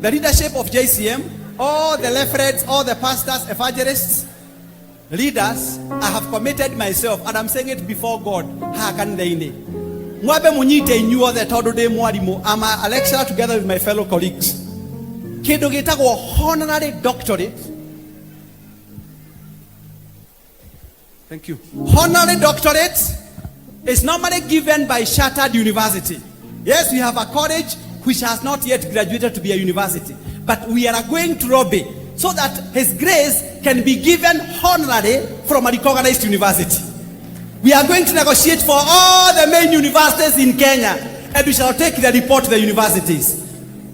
the leadership of JCM, all the referents, all the pastors, evangelists, leaders, I have committed myself, and I'm saying it before God. Mwabe munyite inyuo the todo de mwalimu. I'm a lecturer together with my fellow colleagues. Kido gitagwo honorary doctorate. Thank you. Honorary doctorate is normally given by chartered university. Yes, we have a college which has not yet graduated to be a university, but we are going to Robe so that His grace can be given honorary from a recognized university. We are going to negotiate for all the main universities in Kenya, and we shall take the report to the universities.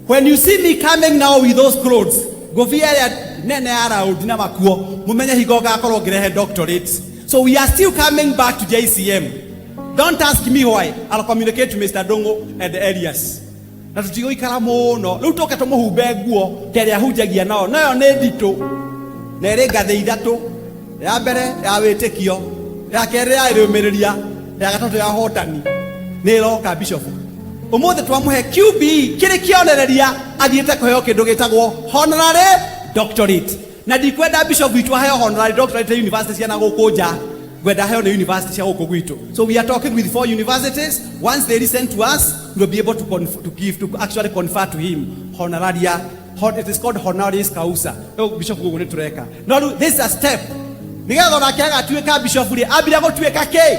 When you see me coming now with those clothes, go via nene ara udina makuo, mumenya higoga akolo gerehe doctorate. So we are still coming back to JCM. Don't ask me why. I'll communicate to Mr. Dongo and the areas. Na tutigo ikara mono, lu toka tomo hubeguo, kere ahujagia nao, nayo nedito, nere gathe ithatu, ya mbere ya witikio, ya kere ya irumiria, ya gatatu ya hotani, niroka bishop. Umothe twamuhe QB, kiri kionereria, athiete kuheo kindu gitagwo honorary doctorate. Na dikwenda bishop witu heo honorary doctorate university ciana guku nja. Gwenda heo na university cia guku gwitu. So we are talking with 4 universities. Once they listen to us, we will be able to actually confer to him honoraria. It is called honoris causa. Bishop gugu ni tureka. Now this is a step. Nigetha na kiaga tuweka bishop ri abira go tuweka ke.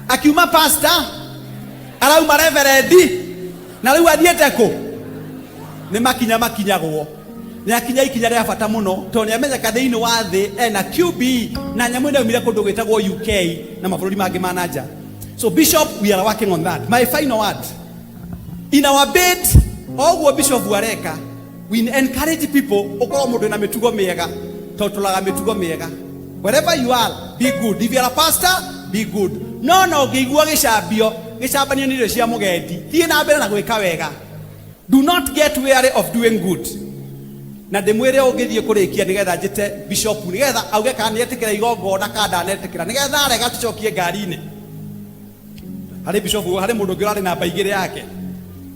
Akiuma pastor, arauma reverend, na riu athiete ku. Ni makinya gwo. Ni akinya ikinya ria bata muno to ni amenya katheini wa thi ena QB na nyamwenda umire kundu gwitagwo UK na mabuluri mangi manager. So bishop, we are working on that. My final word, in our bid ogwo bishop wareka, we encourage people okoro mundu na mitugo miega to tulaga mitugo miega. Wherever you are, be good. If you are a pastor, be good. No ngigua gicambio gicambanio ni rio cia mugendi thie na mbere na gwika wega. Do not get weary of doing good. Na ndimwire ungithie kurikia nigetha njite bishop nigetha auge kana nietikira igongona kana netikira nigetha arega tucokie ngari-ini. Hari bishop hari mundu ngi urari namba igiri yake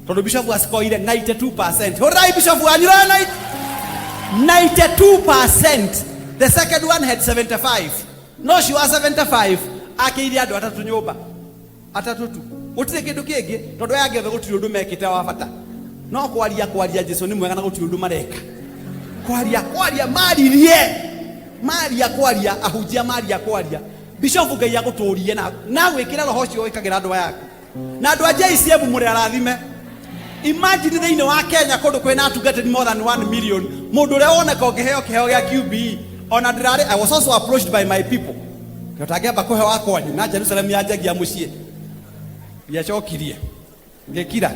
tondu bishop asikoire 92%. Horai bishop wanyu 92%. The second one had 75. No, she was 75. Akiiri andu atatu nyumba atatu tu utire kindu kingi tondu yangethe gutiri undu mekite wa bata. No kwaria Jesu ni mwega na gutiri undu mareka. Kwaria maria ahujia maria kwaria. Bishop ngai yaguturie na gwikira roho cio ikagira andu yaku. Na andu a JCM muri arathime. Imagine the wa Kenya kundu kwina Atuga more than 1 million. Mundu ria woneka ngiheo kiheo gia QB. Ona ndirari, I was also approached by my people. Kyotagiamba kuheo akwanyu na Jerusalem yajagia mucie. Yachokirie. Ngekira.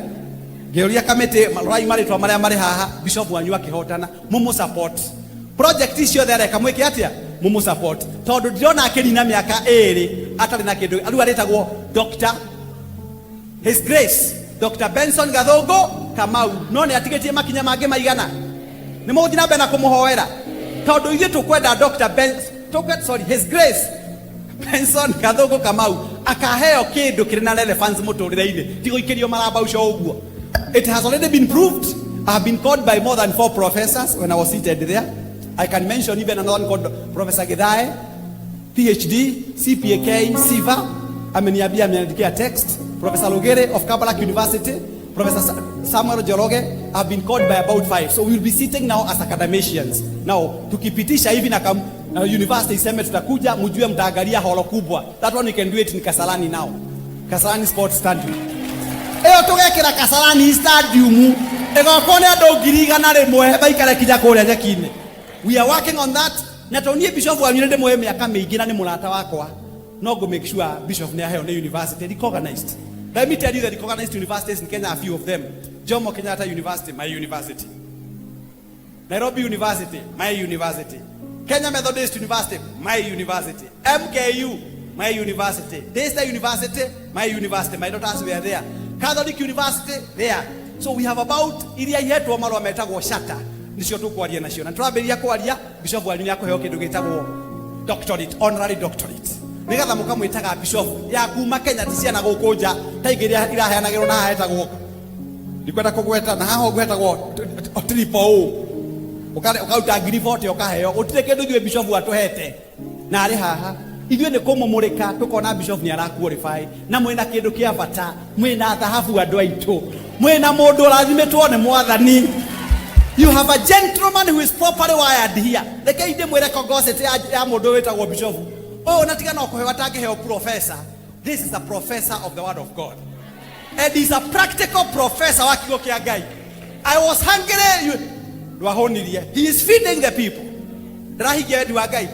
Geuria kamete rai maritwa maria mari haha bishop wanyu akihotana mumu support. Project icio there kamweke atia mumu support. Tondu ndirona akiri na miaka eri atari na kindu aru aretagwo Dr. His Grace Dr. Benson Gathogo Kamau no ni atigetie makinya mangi maigana ni muthi na bena kumuhoera tondu ithu tukwenda His Grace Benson Gathogo Kamau akaheo kindu kiri na relevance muturire-ini tigo ikirio maramba ucio uguo. It has already been proved. I have been called by more than 4 professors when I was seated there. I can mention even another one called Professor Gidae, PhD, CPAK, SIVA. Ameniandikia text. Professor Lugere of Kabalak University, Professor Samuel Joroge have been called by about 5. So we will be sitting now as academicians. Now, tukipitisha hivi na university iseme tutakuja mjue mtaangalia holo kubwa. That one we can do it in Kasarani now. Kasarani Sports Stadium. Eyo tugekira Kasarani Stadium. Ego kone ando ngiriga na rimwe baikare kija kuria nyekine. We are working on that. Na tonie bishop wanyu ndemo he miaka mingi na ni murata wakwa. No go make sure bishop ne aheo ne university recognized. Let me tell you the recognized universities in Kenya, a few of them. Jomo Kenyatta University, my university. Nairobi University, my university. Kenya Methodist University, my university. MKU, my university. Daystar University, my university. My daughters were there. Catholic University, there. So we have about iria yetu amalo ametagwo shata. Nisio tu kwaria nacio. Na turaberia kwaria bishop wanyu ni akoheo kindu gitagwo doctorate, honorary doctorate. Nigatha mukamwitaga bishop ya kuma Kenya ticiana gukunja taigiria iraheanagirwo na haetagwo ndikwenda kugweta na haho gwetagwo triple ukauta ngiri 40 ukaheo utire kindu ithuĩ bishop atuhete na ari haha ithuĩ nĩ kũmũmũrĩka tũkona bishop nĩ araqualify na mwĩna kĩndũ kĩa bata mwĩna thahabu andũ aitũ mwĩna mũndũ ũrathimitwo nĩ mwathani. You have a gentleman who is properly wired here. Reke inde mwĩre congosity ya mũndũ wĩtagwo bishop oh natiga no kũheo atangĩheo professor. This is a professor of the word of God and he's a practical professor wa kiugo kĩa Ngai. I was hungry ndwahũnirie. He is feeding the people. Ndarahigia wendi wa Ngai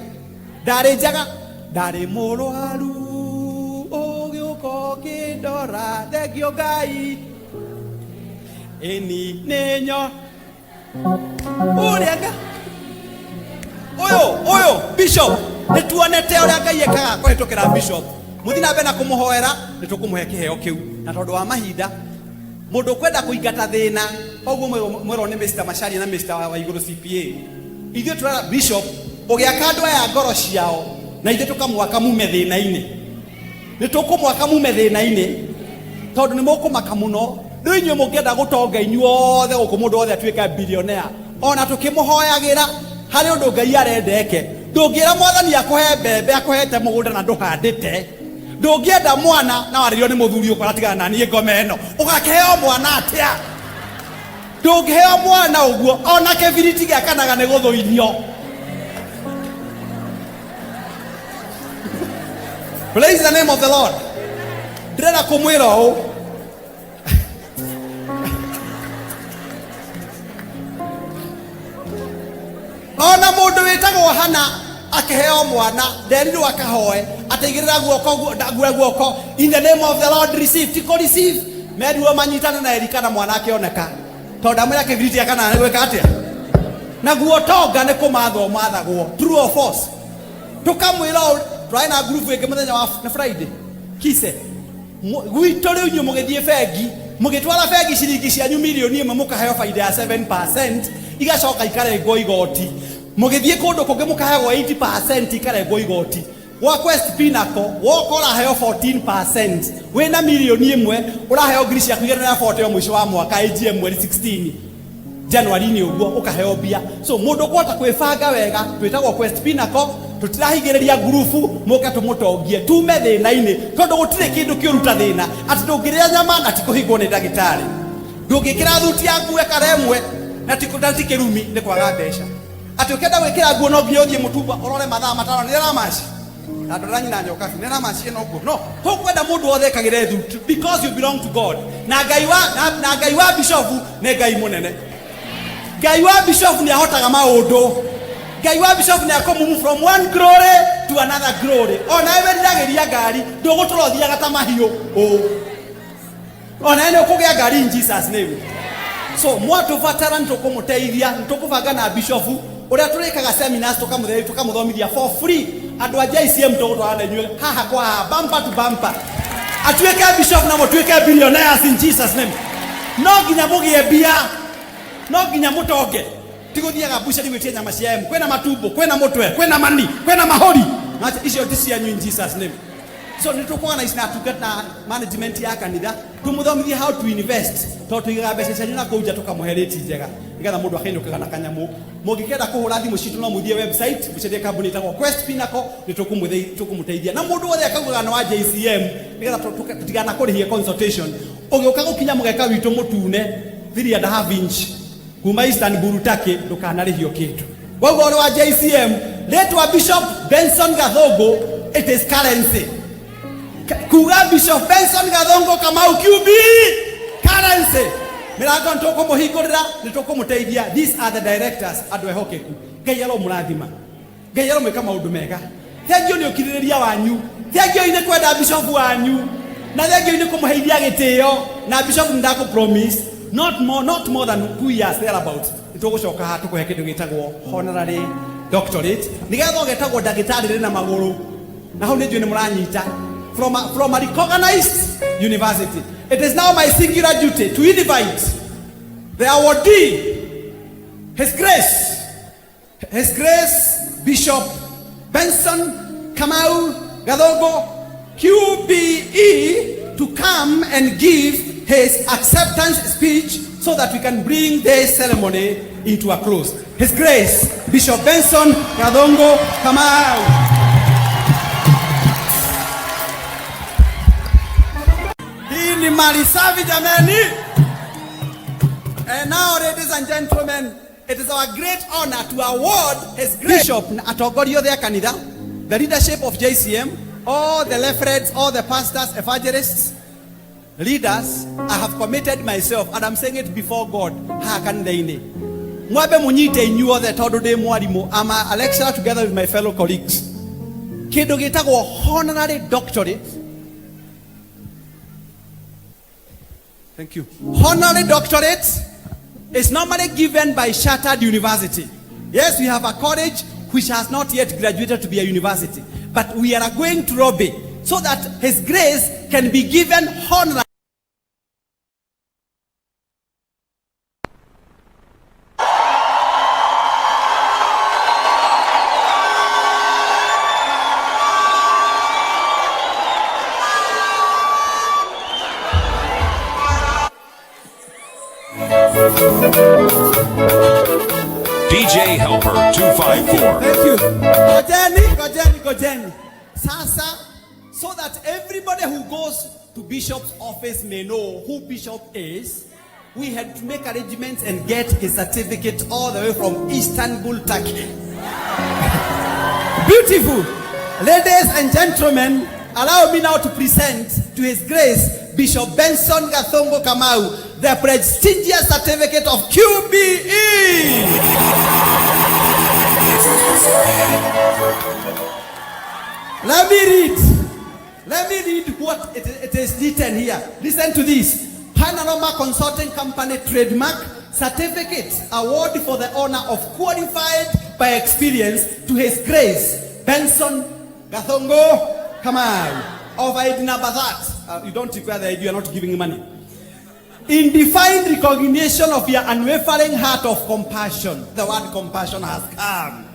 ndarĩ njaga ndarĩ mũrwaru ũgĩũka ũkĩndora thengio Ngai ĩni nĩnyo ũrĩanga ũyũ bishop nĩtuonete ũrĩa Ngai ekaga kũhĩtũkĩra bishop. Muthi na mbere na kũmũhoera nĩtũkũmũhe kĩheo kĩu na tondũ wa mahinda mũndũ kwenda kũingata thĩna koguo mwĩrwo nĩ Mr. Mashari na Mr. wa igũrũ CPA. Ithuĩ tũrera bishop ũgĩaka andũ aya ngoro ciao na ithuĩ tũkamwaka mume thĩna-inĩ. Nĩtũkũmwaka mume thĩna-inĩ tondũ nĩ mũkũmaka mũno. Rĩu inyuĩ mũngĩenda gũtonga inyuothe gũkũ mũndũ wothe atuĩke billionaire ona tũkĩmũhoyagĩra harĩ ũndũ Ngai arendeke. Ndũngĩra mwathani akũhe mbembe akũhete mũgũnda na ndũhandĩte. Ndũngĩenda mwana na warĩrio nĩ mũthuri ũkora tigana na niĩ ngome ĩno ũgakĩheo mwana atĩa. Ndũngĩheo mwana ũguo ona kĩbiriti gĩakanaga nĩ gũthũithio. Praise the name of the Lord. Ndĩrenda kũmwĩra ũũ ona mũndũ wĩtagwo Hana akĩheo mwana nderirwo akahoe ateigĩrĩra guoko in the name of the Lord receive tiko receive merirwo manyitane na Erika mwana akĩoneka tondũ amwĩra kĩbiriti akana nĩ gwĩka atĩa na guotonga nĩ kũmathwo mathagwo true or false. Tũkamwĩra try na group ĩngĩ mũthenya wa Friday kise gwitũ rĩu inyuĩ mũgĩthiĩ bengi mũgĩtwara bengi ciringi cianyu milioni 1 mũkaheo faida ya 7% igacoka ikarengwo igoti. Mũgĩthiĩ kũndũ kũngĩ mũkaheo 80% ikarengwo igoti. Wa Quest Pinnacle woka ũraheo 14%. Wĩna milioni 1 ũraheo ngiri ciaku 140 mũico wa mwaka AGM mweri 16 January-inĩ ũguo ũkaheo mbia. So mũndũ kwota kwĩbanga wega twĩtagwo Quest Pinnacle tutirahigĩrĩria ngurubu mũka tũmũtongie tume thĩna-inĩ tondũ gũtirĩ kĩndũ kĩũruta thĩna atĩ ndũngĩrĩa nyama na tikũhingwo nĩ ndagĩtarĩ. Ndũngĩkĩra thuti yaku ekara ĩmwe na tikĩrumi nĩ kwaga mbeca. Atĩ ũkenda gwĩkĩra nguo no nginya ũthiĩ mũtumba ũrore mathaa matano nĩ ramaci na ndũranyi na nyoka nĩ ramaci ĩno ũguo no tũkwenda mũndũ wothe ekagĩre thuti because you belong to God. Na Ngai wa bishop nĩ Ngai mũnene. Ngai wa bishop nĩ ahotaga maũndũ. Ngai wa bishop nĩ akũmumu from one glory to another glory. Ona eweriragĩria ngari ndũgũtũrothiaga ta mahiũ ona ene ũkũgĩa ngari in Jesus name. So mwatũbatara nĩtũkũmũteithia nĩtũkũbanga na bishop ũrĩa tũrĩkaga seminars tũkamũthomithia for free. Andũ a JCM tũgũtwara na inyuĩ haha kwa bumper to bumper atuĩke bishop na mũtuĩke billionaires in Jesus name. No nginya mũgĩe mbia no nginya mũtonge tigũthiaga busha gwĩtia nyama cia kwĩna matumbo kwĩna mũtwe kwĩna mani kwĩna mahori na icio ticianyu in Jesus name. So nĩtũkũorganize na Atuga na management ya kanitha tũmũthomithie how to invest tondũ tũigaga mbeca cianyu na kũu nja tũkamũhe rate njega nĩgetha mũndũ akainũkaga na kanyamũ. Mũngĩkenda kũhũra thimũ citũ no mũthiĩ website mũcarie kambuni ĩtagwo Quest Pinnacle nĩtũkũmũteithia na mũndũ wothe akaugaga no wa JCM nĩgetha tũtigana kũrĩhia consultation. Ũgĩũka gũkinya mũgeka witũ mũtune 3.5 inch kuma Istanbul Turkey ndũkanarĩhio kĩndũ. Woguo ũrĩ wa JCM rĩtwa Bishop Benson Gathongo it is currency. Kuga Bishop Benson Gathongo Kamau QB currency. Mĩrango nĩtũkũmũhingũrĩra nĩtũkũmũteithia. These are the directors andũ ehokeku. Ngai aromũrathima. Ngai aromwĩka maũndũ mega. Thengio nĩ ũkirĩrĩria wanyu. Thengio nĩ kwenda bishop wanyu. Na thengio nĩ kũmũheithia gĩtĩo na bishop ndakũpromise not more than 2 years thereabouts. Nĩtũgũcoka haha tũkũhe kĩndũ gĩtagwo honorary doctorate nĩgetha ũgetagwo ndagĩtarĩ rĩna magũrũ na hau nĩ njũĩ nĩ mũranyita from a recognized university. It is now my singular duty to invite the awardee, His Grace Bishop Benson Kamau Gathongo QBE to come and give his acceptance speech so that we can bring this ceremony into a close. His Grace, Bishop Benson Gadongo Kamau. Hii ni mali safi jameni. And now, ladies and gentlemen, it is our great honor to award His Grace Bishop Atogorio there Kanida, the leadership of JCM, all the referents, all the pastors, evangelists, leaders. I have committed myself, and I'm saying it before God. Mwabe munyite inyuo the todo de mwalimu. I'm a lecturer together with my fellow colleagues. Kido gitagwo honorary doctorate. Thank you. Honorary doctorate is normally given by chartered university. Yes, we have a college which has not yet graduated to be a university, but we are going to rob it so that His Grace can be given honorary. DJ Helper 254. Thank you. Gojeni. Sasa, so that everybody who goes to Bishop's office may know who Bishop is, we had to make arrangements and get his certificate all the way from Istanbul, Turkey. Beautiful. Ladies and gentlemen, allow me now to present to His Grace Bishop Benson Gathongo Kamau the prestigious certificate of QBE. Let me read what it is written here. Listen to this. Panorama Consulting Company trademark certificate award for the honor of qualified by experience to His Grace Benson Gathongo Kamau of Idina Bazat. You don't require the ID, you are not giving money. In divine recognition of your unwavering heart of compassion. The word compassion has come.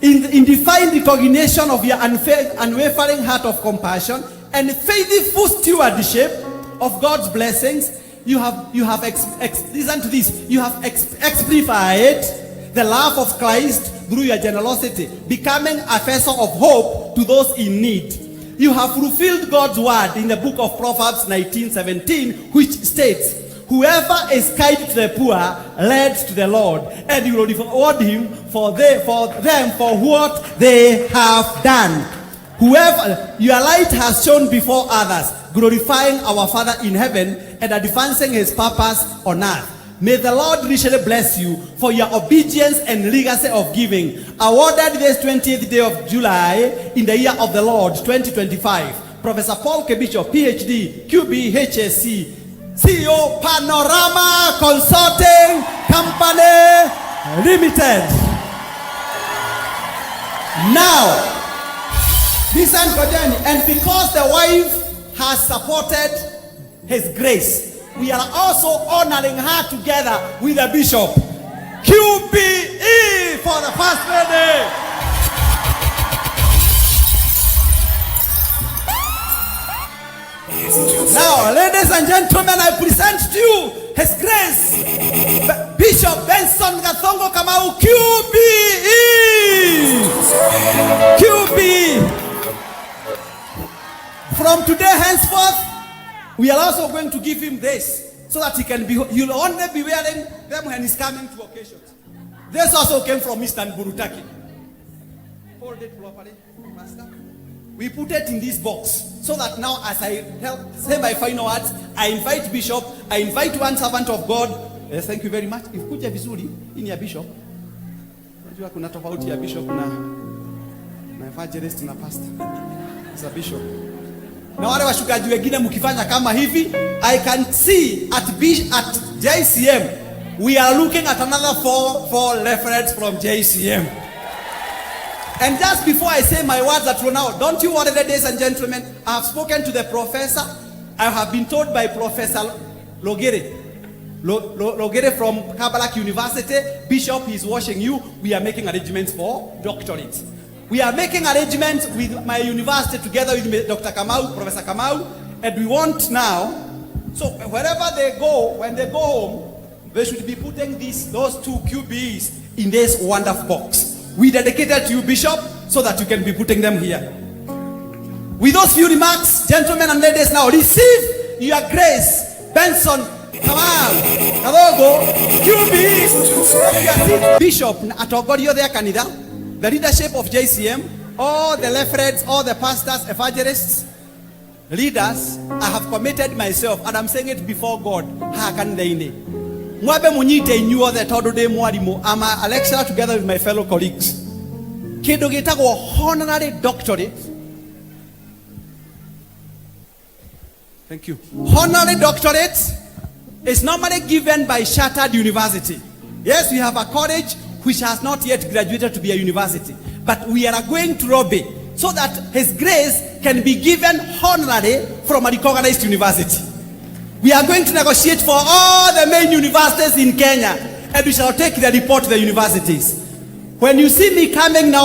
In divine recognition of your unwavering heart of compassion and faithful stewardship of God's blessings, you have listen to this. You have exemplified the love of Christ through your generosity, becoming a vessel of hope to those in need. You have fulfilled God's word in the book of Proverbs 19:17, which states, "Whoever is kind to the poor leads to the Lord, and you will reward him for them for what they have done." Whoever your light has shone before others, glorifying our Father in heaven and advancing His purpose on earth. May the Lord richly bless you for your obedience and legacy of giving. Awarded this 20th day of July in the year of the Lord 2025. Professor Paul Kibicho, PhD, QB, HSC, CEO, Panorama Consulting Company Limited. Now, listen, and because the wife has supported His Grace, we are also honoring her together with the Bishop. QBE for the First Lady. Now, ladies and gentlemen, I present to you His Grace Bishop Benson Gathongo Kamau, QBE. QBE. From today henceforth, we are also going to give him this so that he can be, you'll only be wearing them when he's coming to occasions. This also came from Istanbul, Turkey. Hold it properly, Master. We put it in this box so that now, as I say my final words, I invite Bishop, I invite one servant of God. Yes, thank you very much. If kuja vizuri, ini ya Bishop. Unajua kuna tofauti ya Bishop na evangelist na pastor. It's a Bishop. Na wale washukaji wengine mkifanya kama hivi, I can see at JCM we are looking at another four referents from JCM. And just before I say my words at now, don't you worry, ladies and gentlemen, I have spoken to the professor. I have been told by Professor Logere from Kabalak University, Bishop is watching you. We are making arrangements for doctorate. We are making arrangements with my university together with Dr. Kamau, Professor Kamau, and we want now, so wherever they go, when they go home, they should be putting those two QBs in this wonderful box. We dedicated to you, Bishop, so that you can be putting them here. With those few remarks, gentlemen and ladies, now receive your grace, Benson, Kamau, Kadogo, QBs. Bishop Atogorio there, Canada, the leadership of JCM, all the leftheads, all the pastors, evangelists, leaders, I have committed myself, and I'm saying it before God. Mwabe munyite inyuo the todo de mwalimu. I'm a lecturer together with my fellow colleagues. Kido gitagwo honorary doctorate. Thank you. Honorary doctorate is normally given by chartered university. Yes, we have a college which has not yet graduated to be a university, but we are going to Robe so that His grace can be given honorary from a recognized university. We are going to negotiate for all the main universities in Kenya, and we shall take the report to the universities. When you see me coming now,